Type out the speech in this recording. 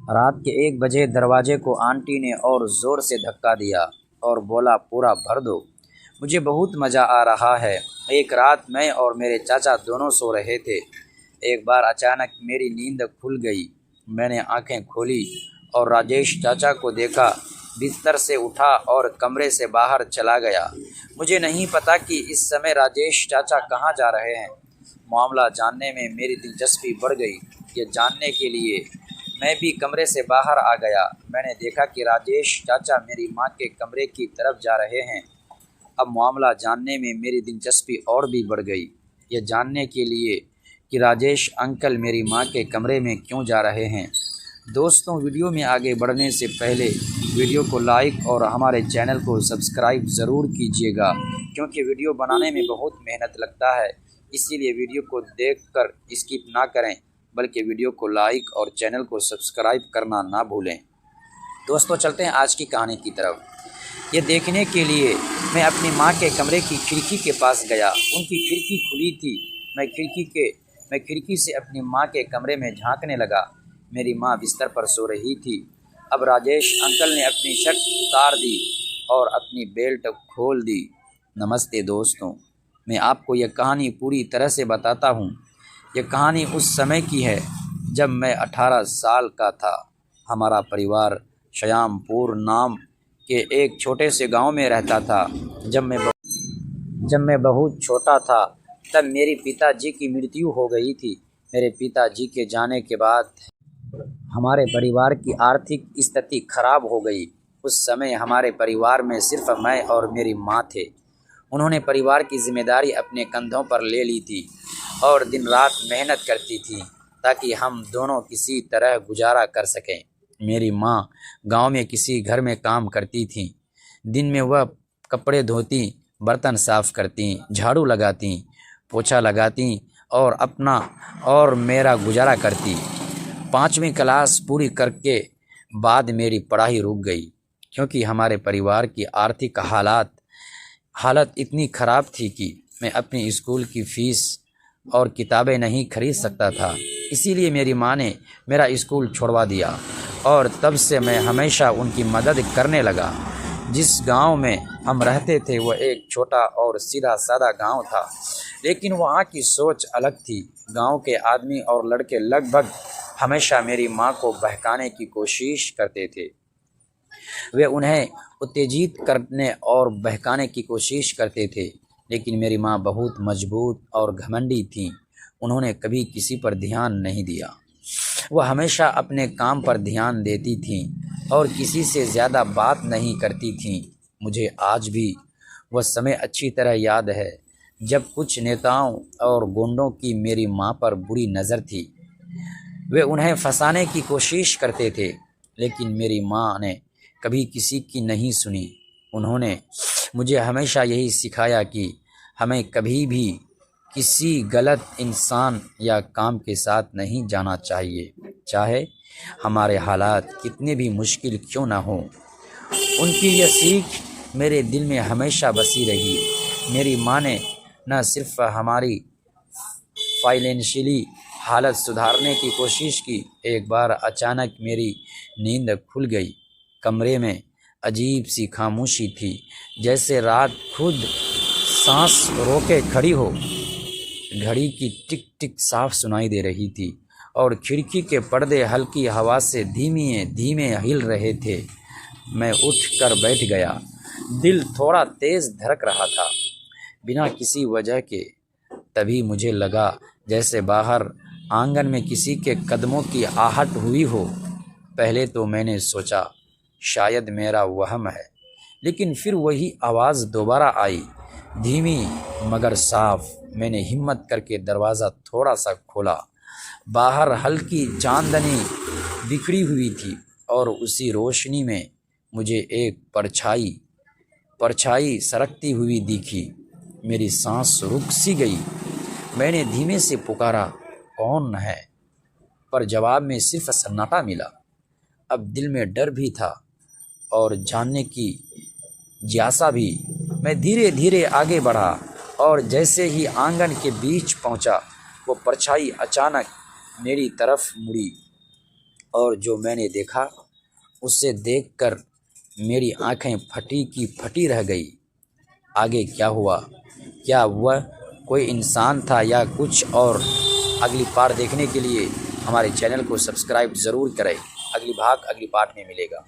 रात के 1 बजे दरवाजे को आंटी ने और ज़ोर से धक्का दिया और बोला, पूरा भर दो। मुझे बहुत मज़ा आ रहा है। एक रात मैं और मेरे चाचा दोनों सो रहे थे। एक बार अचानक मेरी नींद खुल गई। मैंने आंखें खोली और राजेश चाचा को देखा। बिस्तर से उठा और कमरे से बाहर चला गया। मुझे नहीं पता कि इस समय राजेश चाचा कहाँ जा रहे हैं। मामला जानने में मेरी दिलचस्पी बढ़ गई। ये जानने के लिए मैं भी कमरे से बाहर आ गया। मैंने देखा कि राजेश चाचा मेरी माँ के कमरे की तरफ जा रहे हैं। अब मामला जानने में मेरी दिलचस्पी और भी बढ़ गई, ये जानने के लिए कि राजेश अंकल मेरी माँ के कमरे में क्यों जा रहे हैं। दोस्तों, वीडियो में आगे बढ़ने से पहले वीडियो को लाइक और हमारे चैनल को सब्सक्राइब ज़रूर कीजिएगा, क्योंकि वीडियो बनाने में बहुत मेहनत लगता है। इसीलिए वीडियो को देखकर स्किप ना करें, बल्कि वीडियो को लाइक और चैनल को सब्सक्राइब करना ना भूलें। दोस्तों, चलते हैं आज की कहानी की तरफ। ये देखने के लिए मैं अपनी माँ के कमरे की खिड़की के पास गया। उनकी खिड़की खुली थी। मैं खिड़की से अपनी माँ के कमरे में झांकने लगा। मेरी माँ बिस्तर पर सो रही थी। अब राजेश अंकल ने अपनी शर्ट उतार दी और अपनी बेल्ट खोल दी। नमस्ते दोस्तों, मैं आपको यह कहानी पूरी तरह से बताता हूँ। यह कहानी उस समय की है जब मैं 18 साल का था। हमारा परिवार श्यामपुर नाम के एक छोटे से गांव में रहता था। जब मैं बहुत छोटा था तब मेरे पिताजी की मृत्यु हो गई थी। मेरे पिताजी के जाने के बाद हमारे परिवार की आर्थिक स्थिति खराब हो गई। उस समय हमारे परिवार में सिर्फ मैं और मेरी माँ थे। उन्होंने परिवार की जिम्मेदारी अपने कंधों पर ले ली थी और दिन रात मेहनत करती थी ताकि हम दोनों किसी तरह गुजारा कर सकें। मेरी माँ गांव में किसी घर में काम करती थी। दिन में वह कपड़े धोती, बर्तन साफ करती, झाड़ू लगाती, पोछा लगाती और अपना और मेरा गुजारा करती। 5वीं क्लास पूरी करके बाद मेरी पढ़ाई रुक गई, क्योंकि हमारे परिवार की आर्थिक हालत इतनी ख़राब थी कि मैं अपनी स्कूल की फ़ीस और किताबें नहीं खरीद सकता था। इसीलिए मेरी माँ ने मेरा स्कूल छोड़वा दिया और तब से मैं हमेशा उनकी मदद करने लगा। जिस गांव में हम रहते थे वह एक छोटा और सीधा साधा गांव था, लेकिन वहाँ की सोच अलग थी। गांव के आदमी और लड़के लगभग हमेशा मेरी माँ को बहकाने की कोशिश करते थे। वे उन्हें उत्तेजित करने और बहकाने की कोशिश करते थे, लेकिन मेरी माँ बहुत मजबूत और घमंडी थी। उन्होंने कभी किसी पर ध्यान नहीं दिया। वह हमेशा अपने काम पर ध्यान देती थी और किसी से ज़्यादा बात नहीं करती थी। मुझे आज भी वह समय अच्छी तरह याद है जब कुछ नेताओं और गुंडों की मेरी माँ पर बुरी नज़र थी। वे उन्हें फंसाने की कोशिश करते थे, लेकिन मेरी माँ ने कभी किसी की नहीं सुनी। उन्होंने मुझे हमेशा यही सिखाया कि हमें कभी भी किसी गलत इंसान या काम के साथ नहीं जाना चाहिए, चाहे हमारे हालात कितने भी मुश्किल क्यों ना हो। उनकी यह सीख मेरे दिल में हमेशा बसी रही। मेरी माँ ने न सिर्फ हमारी फाइनेंशियली हालत सुधारने की कोशिश की। एक बार अचानक मेरी नींद खुल गई। कमरे में अजीब सी खामोशी थी, जैसे रात खुद सांस रोके खड़ी हो। घड़ी की टिक टिक साफ सुनाई दे रही थी और खिड़की के पर्दे हल्की हवा से धीमे धीमे हिल रहे थे। मैं उठकर बैठ गया। दिल थोड़ा तेज धड़क रहा था, बिना किसी वजह के। तभी मुझे लगा जैसे बाहर आंगन में किसी के कदमों की आहट हुई हो। पहले तो मैंने सोचा शायद मेरा वहम है, लेकिन फिर वही आवाज़ दोबारा आई, धीमी मगर साफ। मैंने हिम्मत करके दरवाज़ा थोड़ा सा खोला। बाहर हल्की चांदनी बिखरी हुई थी और उसी रोशनी में मुझे एक परछाई सरकती हुई दिखी। मेरी सांस रुक सी गई। मैंने धीमे से पुकारा, कौन है? पर जवाब में सिर्फ सन्नाटा मिला। अब दिल में डर भी था और जानने की जिज्ञासा भी। मैं धीरे धीरे आगे बढ़ा और जैसे ही आंगन के बीच पहुंचा, वो परछाई अचानक मेरी तरफ मुड़ी। और जो मैंने देखा उससे देखकर मेरी आंखें फटी की फटी रह गई। आगे क्या हुआ, क्या वह कोई इंसान था या कुछ और, अगली पार्ट देखने के लिए हमारे चैनल को सब्सक्राइब ज़रूर करें। अगली पार्ट में मिलेगा।